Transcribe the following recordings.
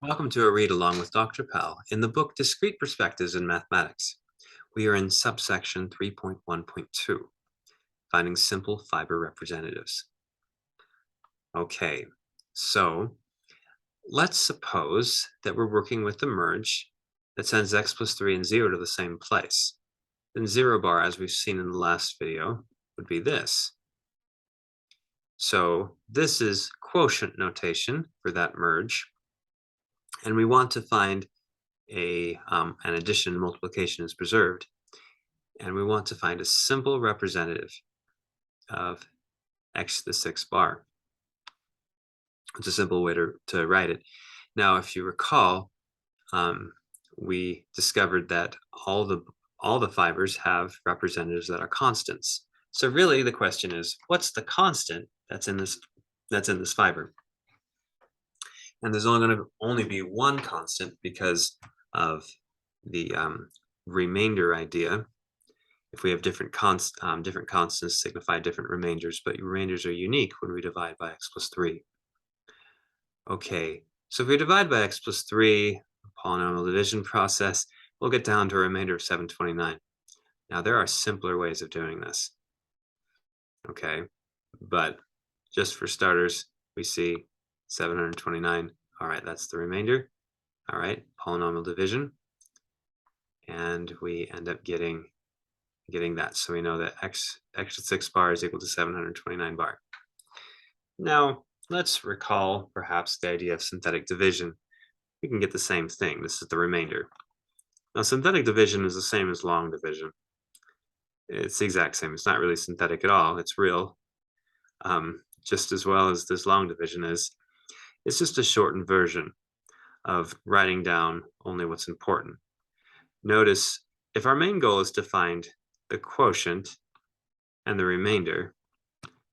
Welcome to a read along with Dr. Pell in the book Discrete Perspectives in Mathematics. We are in subsection 3.1.2, finding simple fiber representatives. Okay, so let's suppose that we're working with a merge that sends x plus 3 and 0 to the same place. Then 0 bar, as we've seen in the last video, would be this. So this is quotient notation for that merge. And we want to find an addition and multiplication is preserved. And we want to find a simple representative of x to the 6th bar. It's a simple way to write it. Now, if you recall, we discovered that all the fibers have representatives that are constants. So really, the question is, what's the constant that's in this fiber? And there's only going to only be one constant because of the remainder idea. If we have different constants signify different remainders, but remainders are unique when we divide by x plus 3. Okay, so if we divide by x plus 3, polynomial division process, we'll get down to a remainder of 729. Now, there are simpler ways of doing this. Okay, but just for starters, we see 729. All right, that's the remainder. All right, polynomial division. And we end up getting that. So we know that x to 6 bar is equal to 729 bar. Now, let's recall perhaps the idea of synthetic division. We can get the same thing. This is the remainder. Now, synthetic division is the same as long division. It's the exact same. It's not really synthetic at all. It's real, just as well as this long division is. It's just a shortened version of writing down only what's important. Notice, if our main goal is to find the quotient and the remainder,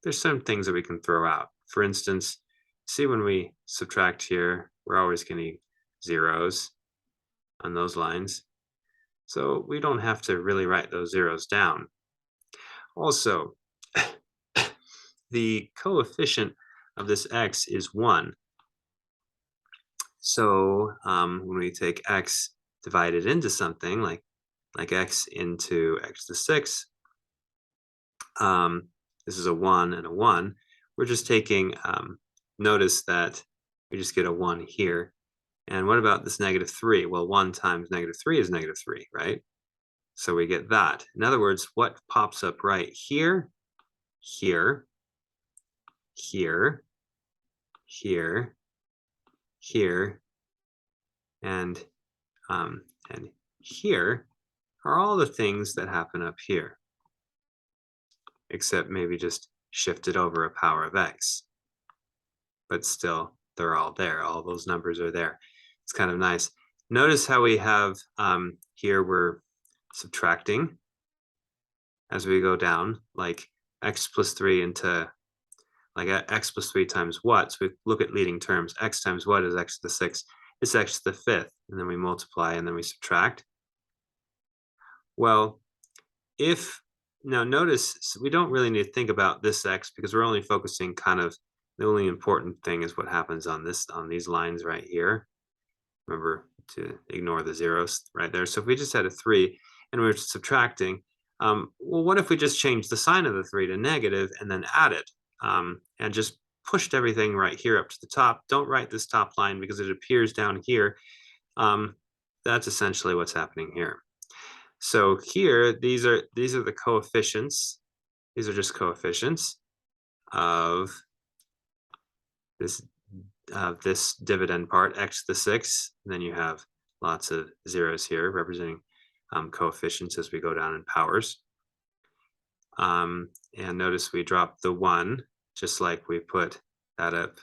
there's some things that we can throw out. For instance, see when we subtract here, we're always getting zeros on those lines. So we don't have to really write those zeros down. Also, the coefficient of this x is 1. So when we take x divided into something like x into x to the 6, this is a 1 and a 1. We're just taking, notice that we just get a 1 here. And what about this -3? Well, 1 times -3 is -3, right? So we get that. In other words, what pops up right here, here, here, here, here, and here are all the things that happen up here, except maybe just shifted over a power of x. But still, they're all there. All those numbers are there. It's kind of nice. Notice how we have here we're subtracting as we go down, like x plus 3 into, like x plus 3 times what? So we look at leading terms. X times what is x to the 6? It's x to the 5th. And then we multiply and then we subtract. Well, now notice we don't really need to think about this x because we're only focusing kind of, the only important thing is what happens on these lines right here. Remember to ignore the zeros right there. So if we just had a 3 and we were subtracting, well, what if we just changed the sign of the 3 to negative and then added and just pushed everything right here up to the top? Don't write this top line because it appears down here. That's essentially what's happening here. So here, these are the coefficients. These are just coefficients of this dividend part, x to the 6. And then you have lots of zeros here representing coefficients as we go down in powers. And notice we drop the 1, just like we put that up,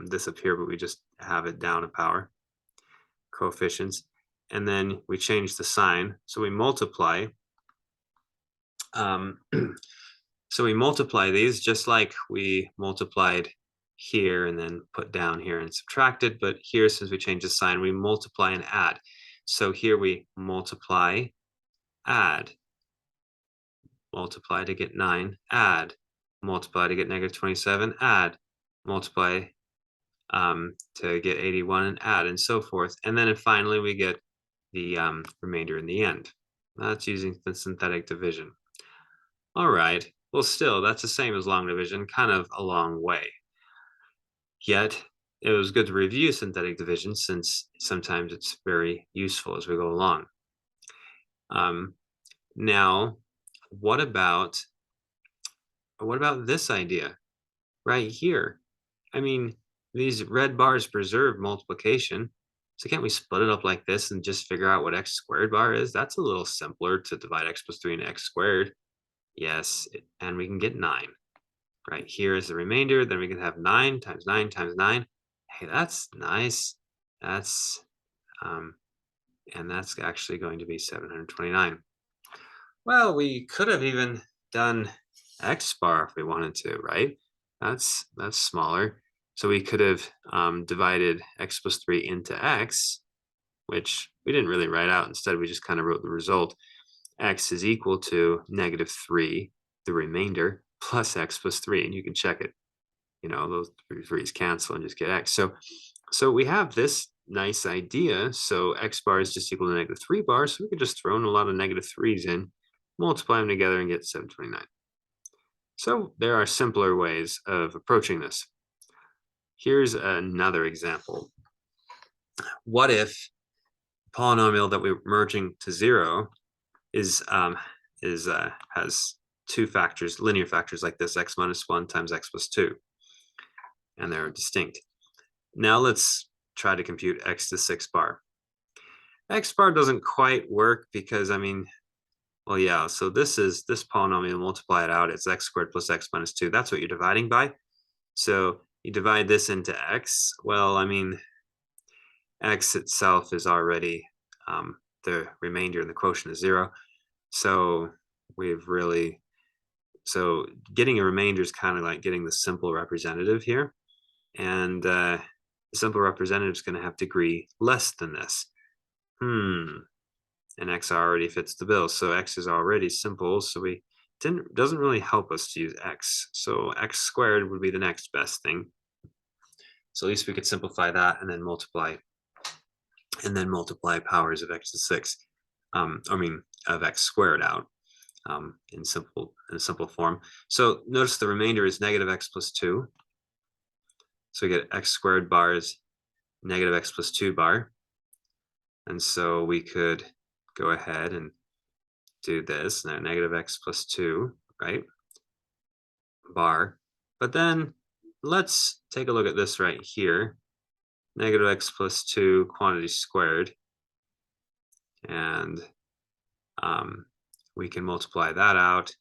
this up here, but we just have it down a power, coefficients. And then we change the sign. So we multiply. So we multiply these just like we multiplied here and then put down here and subtracted. But here, since we change the sign, we multiply and add. So here we multiply, add, multiply to get 9, add, multiply to get -27, add, multiply, to get 81 and add and so forth. And then finally we get the remainder in the end. That's using the synthetic division. All right, well still, that's the same as long division, kind of a long way. Yet, it was good to review synthetic division since sometimes it's very useful as we go along. Now, what about this idea right here? I mean, these red bars preserve multiplication. So can't we split it up like this and just figure out what x squared bar is? That's a little simpler to divide x plus 3 into x squared. Yes, and we can get 9. Right here is the remainder. Then we can have 9 times 9 times 9. Hey, that's nice. That's, and that's actually going to be 729. Well, we could have even done x bar if we wanted to, right? That's smaller. So we could have divided x plus 3 into x, which we didn't really write out. Instead, we just kind of wrote the result. X is equal to -3, the remainder, plus x plus 3. And you can check it. You know, those 3's cancel and just get x. So we have this nice idea. So x bar is just equal to -3 bars. So we could just throw in a lot of -3's in, multiply them together and get 729. So there are simpler ways of approaching this. Here's another example. What if polynomial that we're merging to 0 is has two factors, linear factors like this, x minus 1 times x plus 2, and they're distinct. Now let's try to compute x to 6 bar. X bar doesn't quite work because, I mean, well, yeah, so this polynomial, multiply it out, it's x squared plus x minus 2. That's what you're dividing by. So you divide this into x. Well, I mean, x itself is already the remainder and the quotient is 0. So so getting a remainder is kind of like getting the simple representative here. And the simple representative is going to have degree less than this. And x already fits the bill. So x is already simple. So doesn't really help us to use x. So x squared would be the next best thing. So at least we could simplify that and then multiply powers of x to 6. Of x squared out in simple form. So notice the remainder is -x plus 2. So we get x squared bar is -x plus 2 bar. And so we could go ahead and do this now, -x plus 2, right? Bar. But then let's take a look at this right here. -x plus 2 quantity squared. And we can multiply that out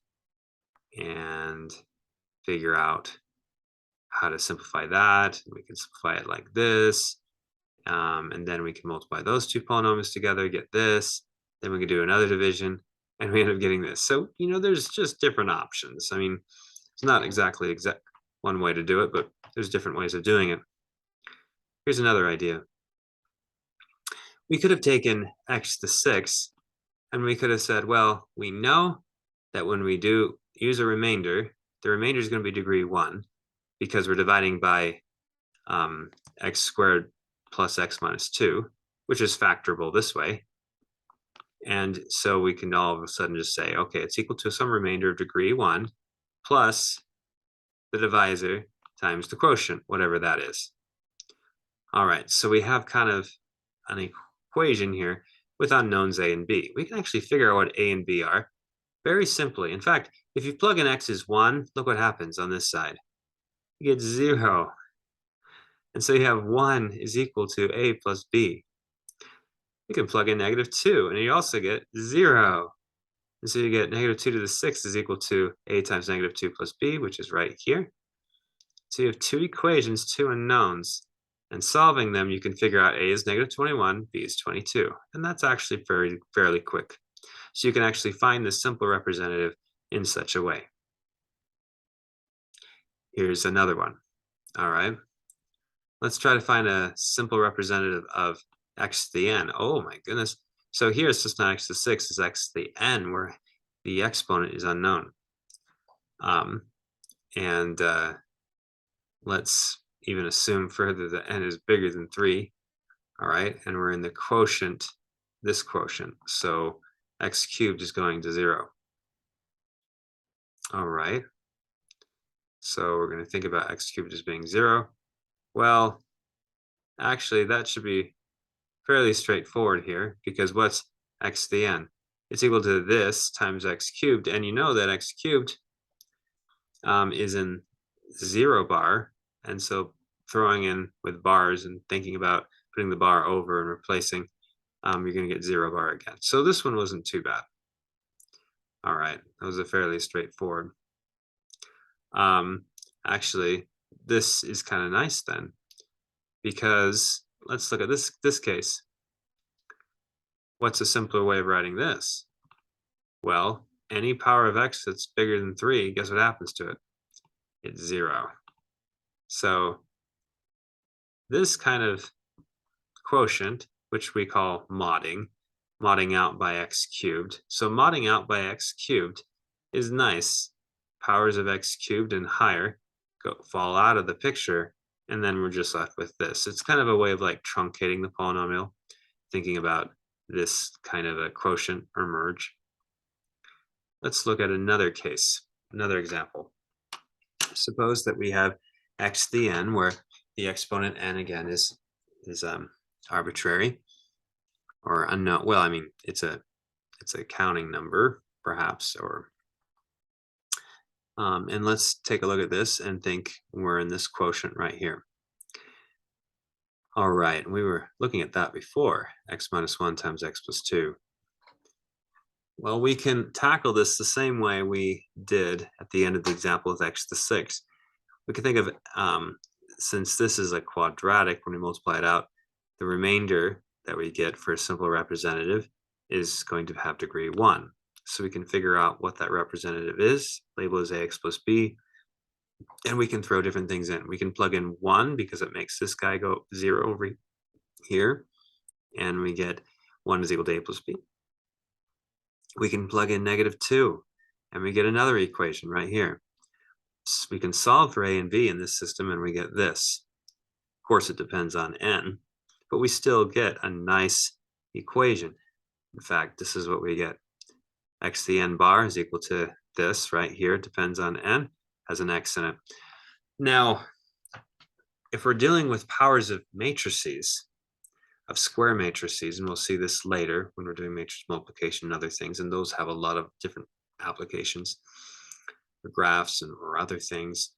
and figure out how to simplify that. We can simplify it like this. And then we can multiply those two polynomials together, get this. Then we can do another division, and we end up getting this. So, you know, there's just different options. I mean, it's not exactly one way to do it, but there's different ways of doing it. Here's another idea. We could have taken x to 6, and we could have said, well, we know that when we do use a remainder, the remainder is going to be degree 1 because we're dividing by x squared plus x minus 2, which is factorable this way. And so we can all of a sudden just say, okay, it's equal to some remainder of degree 1 plus the divisor times the quotient, whatever that is. All right, so we have kind of an equation here with unknowns a and b. We can actually figure out what a and b are very simply. In fact, if you plug in x as 1, look what happens on this side. You get 0. And so you have 1 is equal to a plus b. You can plug in -2, and you also get 0. And so you get -2 to the 6 is equal to a times -2 plus b, which is right here. So you have two equations, two unknowns. And solving them, you can figure out a is -21, b is 22. And that's actually fairly quick. So you can actually find the simple representative in such a way. Here's another one. All right. Let's try to find a simple representative of x to the n. Oh my goodness. So here it's just not x to 6, it's x to the n, where the exponent is unknown. Let's even assume further that n is bigger than 3, all right? And we're in the quotient, this quotient. So x cubed is going to 0. All right. So we're going to think about x cubed as being 0. Well, actually, that should be fairly straightforward here, because what's x to the n? It's equal to this times x cubed, and you know that x cubed is in 0 bar, and so throwing in with bars and thinking about putting the bar over and replacing, you're going to get 0 bar again. So this one wasn't too bad. All right, that was a fairly straightforward. Actually, this is kind of nice then, because let's look at this case. What's a simpler way of writing this? Well, any power of x that's bigger than 3, guess what happens to it? It's 0. So this kind of quotient, which we call modding out by x cubed. So modding out by x cubed is nice. Powers of x cubed and higher fall out of the picture, and then we're just left with this. It's kind of a way of like truncating the polynomial, thinking about this kind of a quotient or merge. Let's look at another case, another example. Suppose that we have x to the n, where the exponent n again is arbitrary or unknown. Well, I mean, it's a counting number, perhaps, or and let's take a look at this and think we're in this quotient right here. All right, we were looking at that before, x minus 1 times x plus 2. Well, we can tackle this the same way we did at the end of the example with x to the 6. We can think of, since this is a quadratic, when we multiply it out, the remainder that we get for a simple representative is going to have degree 1. So we can figure out what that representative is, label as ax plus b, and we can throw different things in. We can plug in 1 because it makes this guy go 0 over here, and we get 1 is equal to a plus b. We can plug in -2, and we get another equation right here. So we can solve for a and b in this system, and we get this. Of course, it depends on n, but we still get a nice equation. In fact, this is what we get. X to the n bar is equal to this right here. It depends on n, has an x in it. Now, if we're dealing with powers of matrices, of square matrices, and we'll see this later when we're doing matrix multiplication and other things, and those have a lot of different applications for graphs and or other things,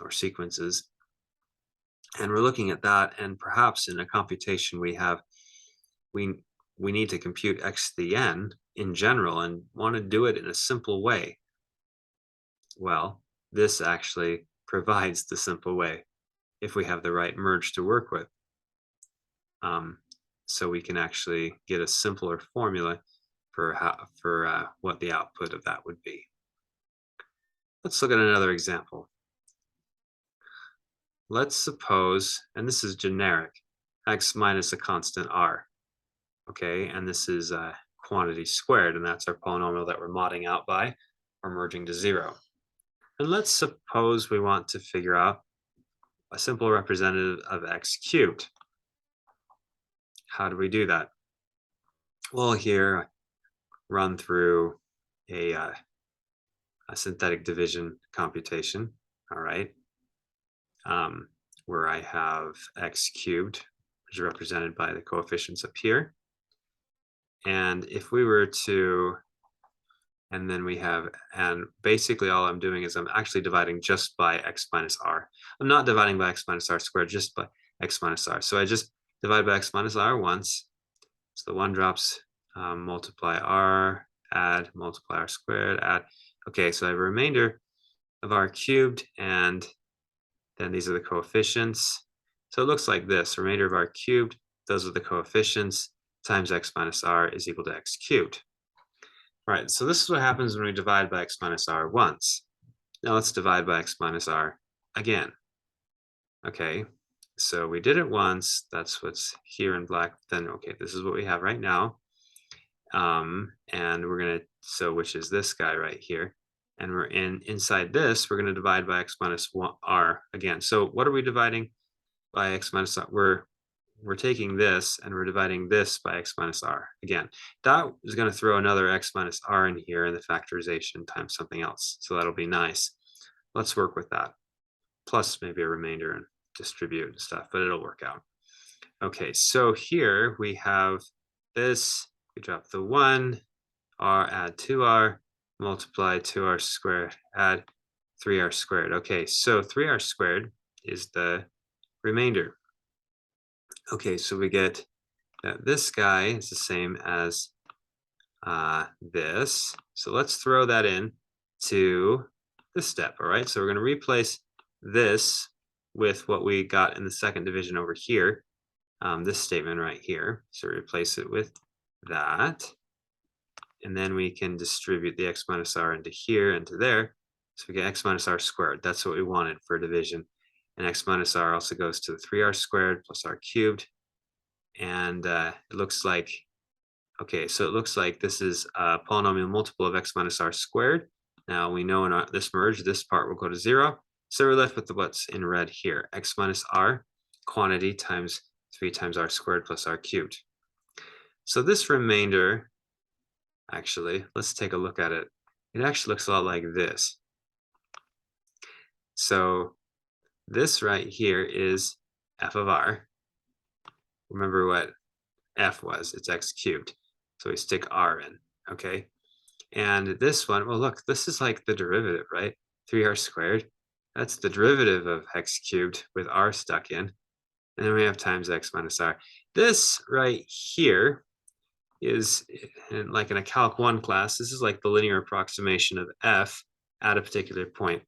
or sequences. And we're looking at that, and perhaps in a computation we need to compute x to the n in general and want to do it in a simple way. Well, this actually provides the simple way if we have the right merge to work with. So we can actually get a simpler formula for what the output of that would be. Let's look at another example. Let's suppose, and this is generic, x minus a constant r. Okay, and this is quantity squared, and that's our polynomial that we're modding out by or merging to 0. And let's suppose we want to figure out a simple representative of x cubed. How do we do that? Well, here, run through a synthetic division computation, all right, where I have x cubed, which is represented by the coefficients up here. And if we were to, and then we have, and basically all I'm doing is I'm actually dividing just by x minus r. I'm not dividing by x minus r squared, just by x minus r. So I just divide by x minus r once. So the 1 drops, multiply r, add, multiply r squared, add. Okay, so I have a remainder of r cubed, and then these are the coefficients. So it looks like this, remainder of r cubed, those are the coefficients, times x minus r is equal to x cubed. All right, so this is what happens when we divide by x minus r once. Now let's divide by x minus r again. Okay, so we did it once, that's what's here in black. Then, okay, this is what we have right now. And we're gonna, so which is this guy right here. And we're inside this, we're going to divide by x minus 1 r again. So what are we dividing by x minus r? We're taking this and we're dividing this by x minus r. Again, that is going to throw another x minus r in here in the factorization times something else. So that'll be nice. Let's work with that. Plus maybe a remainder and distribute and stuff, but it'll work out. Okay, so here we have this. We drop the 1, r, add 2r, multiply 2r squared, add 3r squared. Okay, so 3r squared is the remainder. Okay, so we get that this guy is the same as this. So let's throw that in to this step, all right? So we're going to replace this with what we got in the second division over here, this statement right here. So replace it with that. And then we can distribute the x minus r into here, into there. So we get x minus r squared. That's what we wanted for division. And x minus r also goes to the 3r squared plus r cubed. And it looks like, okay, so it looks like this is a polynomial multiple of x minus r squared. Now we know in this merge, this part will go to 0. So we're left with what's in red here, x minus r quantity times 3 times r squared plus r cubed. So this remainder, actually, let's take a look at it. It actually looks a lot like this. So this right here is f of r. Remember what f was, it's x cubed. So we stick r in, okay? And this one, well, look, this is like the derivative, right? 3r squared, that's the derivative of x cubed with r stuck in. And then we have times x minus r. This right here is like in a Calc 1 class, this is like the linear approximation of f at a particular point.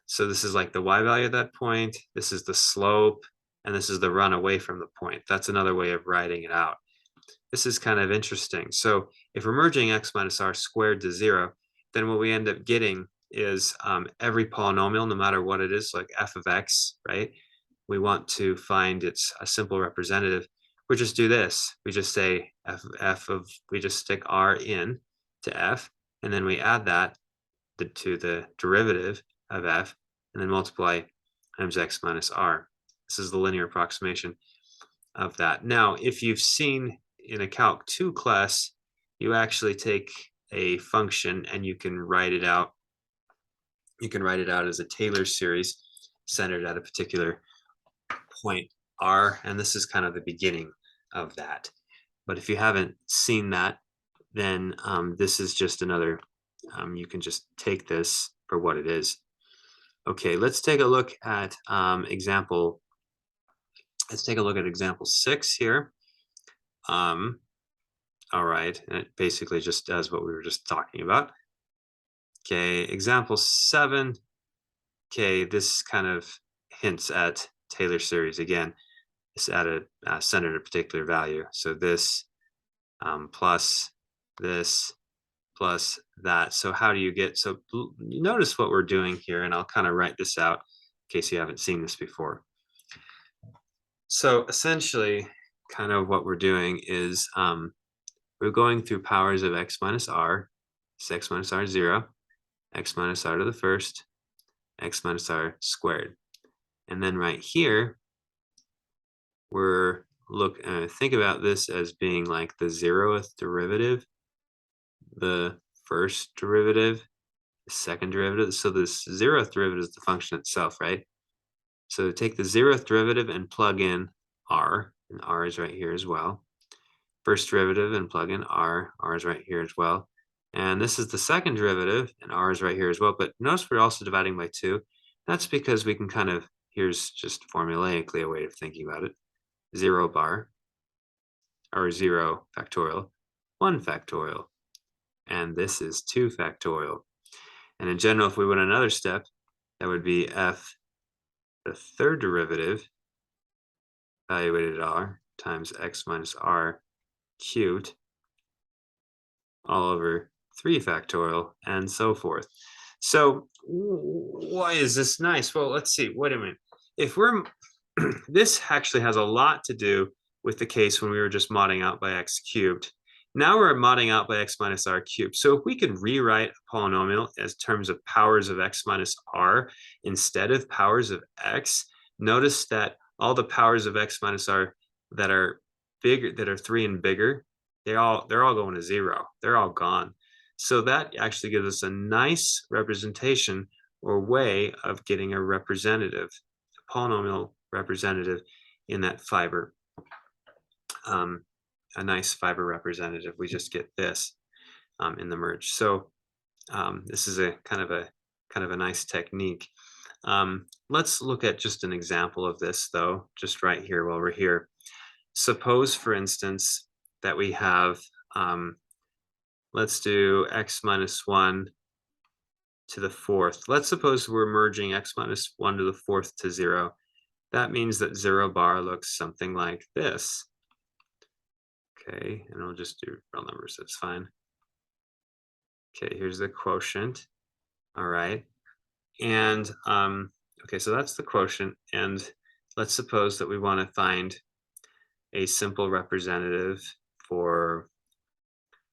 So this is like the y value at that point, this is the slope, and this is the run away from the point. That's another way of writing it out. This is kind of interesting. So if we're merging x minus r squared to 0, then what we end up getting is every polynomial, no matter what it is, like f of x, right? We want to find its a simple representative. We just do this. We just say we just stick r in to f, and then we add that to the derivative of f, and then multiply times x minus r. This is the linear approximation of that. Now, if you've seen in a Calc 2 class, you actually take a function and you can write it out. You can write it out as a Taylor series centered at a particular point r, and this is kind of the beginning of that. But if you haven't seen that, then this is just another, you can just take this for what it is. Okay, let's take a look at example 6 here. All right, and it basically just does what we were just talking about. Okay, example 7. Okay, this kind of hints at Taylor series again. It's at a centered a particular value. So this plus this plus that. So how do you get, so notice what we're doing here, and I'll kind of write this out in case you haven't seen this before. So essentially, kind of what we're doing is we're going through powers of x minus r. So x minus r is 0, x minus r to the first, x minus r squared. And then right here, we're think about this as being like the 0th derivative, the first derivative, the second derivative. So this 0th derivative is the function itself, right? So take the 0th derivative and plug in r, and r is right here as well. First derivative and plug in r, r is right here as well. And this is the second derivative, and r is right here as well. But notice we're also dividing by 2. That's because we can kind of, here's just formulaically a way of thinking about it. 0 bar, or 0 factorial, 1 factorial. And this is 2 factorial. And in general, if we went another step, that would be f, the third derivative, evaluated at r, times x minus r cubed, all over 3 factorial, and so forth. So why is this nice? Well, let's see. Wait a minute. If we're, this actually has a lot to do with the case when we were just modding out by x cubed. Now we're modding out by x minus r cubed. So if we could rewrite a polynomial as terms of powers of x minus r instead of powers of x, notice that all the powers of x minus r that are bigger, that are 3 and bigger, they're all going to 0. They're all gone. So that actually gives us a nice representation or way of getting a representative, a polynomial representative in that fiber. A nice fiber representative. We just get this in the merge. So this is a kind of a nice technique. Let's look at just an example of this, though, just right here while we're here. Suppose, for instance, that we have, let's do x minus 1 to the 4th. Let's suppose we're merging x minus 1 to the 4th to 0. That means that 0 bar looks something like this. Okay, and I'll just do real numbers, that's fine. Okay, here's the quotient. All right. And okay, so that's the quotient. And let's suppose that we want to find a simple representative for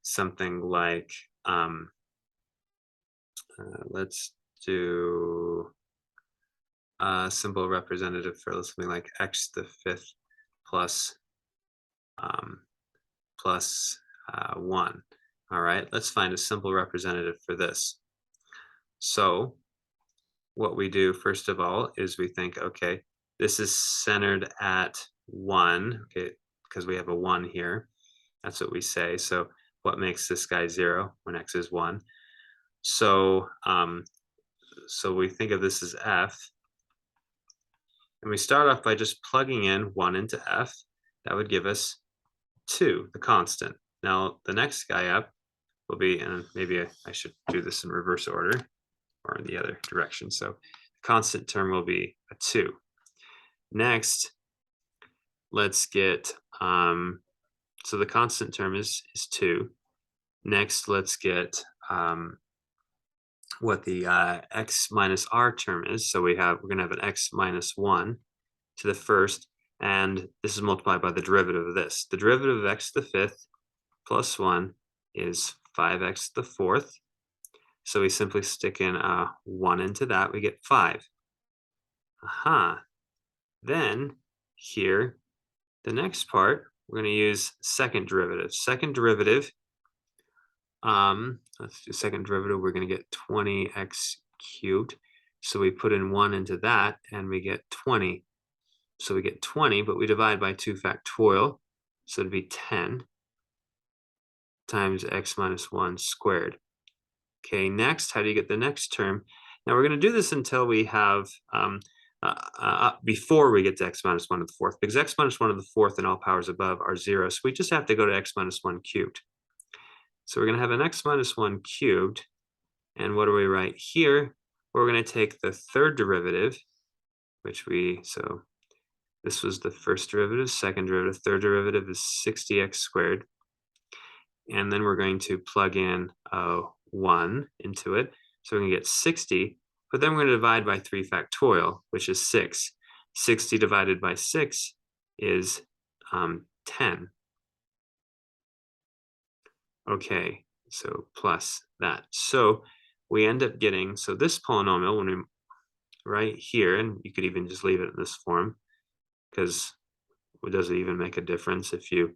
something like, let's do a simple representative for something like x to the 5th plus 1. All right, let's find a simple representative for this. So what we do first of all is we think, okay, this is centered at 1, okay, because we have a 1 here. That's what we say. So what makes this guy 0 when x is 1? So so we think of this as f, and we start off by just plugging in 1 into f. That would give us 2, the constant. Now the next guy up will be, and maybe I should do this in reverse order or in the other direction. So the constant term will be a 2. Next, let's get, so the constant term is 2. Next, let's get what the x minus r term is. So we're going to have an x minus 1 to the 1st, and this is multiplied by the derivative of this. The derivative of x to the 5th plus 1 is 5x to the 4th. So we simply stick in 1 into that, we get 5. Aha. Then here, the next part, we're going to use second derivative. Second derivative, let's do second derivative, we're going to get 20x cubed. So we put in 1 into that, and we get 20. So we get 20, but we divide by 2 factorial. So it'd be 10 times x minus 1 squared. Okay, next, how do you get the next term? Now we're going to do this until we have, before we get to x minus 1 to the 4th, because x minus 1 to the 4th and all powers above are 0. So we just have to go to x minus 1 cubed. So we're going to have an x minus 1 cubed. And what do we write here? We're going to take the third derivative, so this was the first derivative, second derivative, third derivative is 60x squared. And then we're going to plug in 1 into it. So we're going to get 60, but then we're going to divide by 3 factorial, which is 6. 60 divided by 6 is 10. Okay, so plus that. So we end up getting, so this polynomial, when we right here, and you could even just leave it in this form, because it doesn't even make a difference if you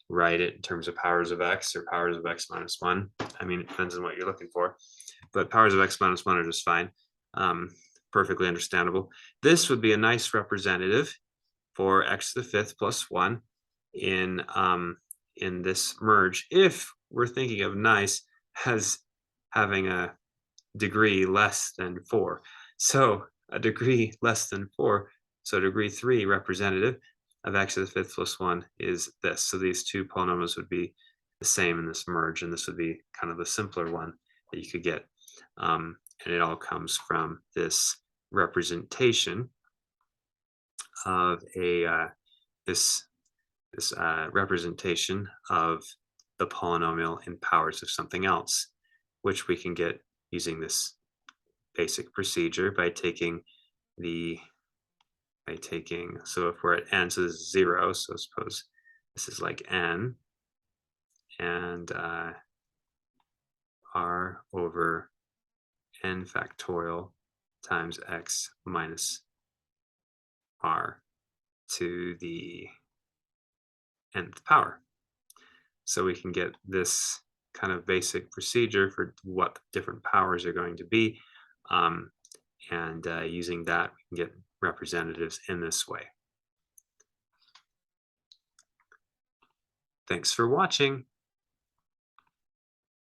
write it in terms of powers of x or powers of x minus 1. I mean, it depends on what you're looking for, but powers of x minus 1 are just fine. Perfectly understandable. This would be a nice representative for x to the 5th plus 1 in this merge, if we're thinking of nice as having a degree less than 4. So a degree less than 4, so degree 3 representative of x to the 5th plus 1 is this. So these two polynomials would be the same in this merge, and this would be kind of the simpler one that you could get. And it all comes from this representation of this representation of the polynomial in powers of something else, which we can get using this basic procedure by taking so if we're at n, so this is 0, so suppose this is like n, and r over n factorial times x minus r to the nth power. So we can get this kind of basic procedure for what the different powers are going to be. And using that, we can get representatives in this way. Thanks for watching.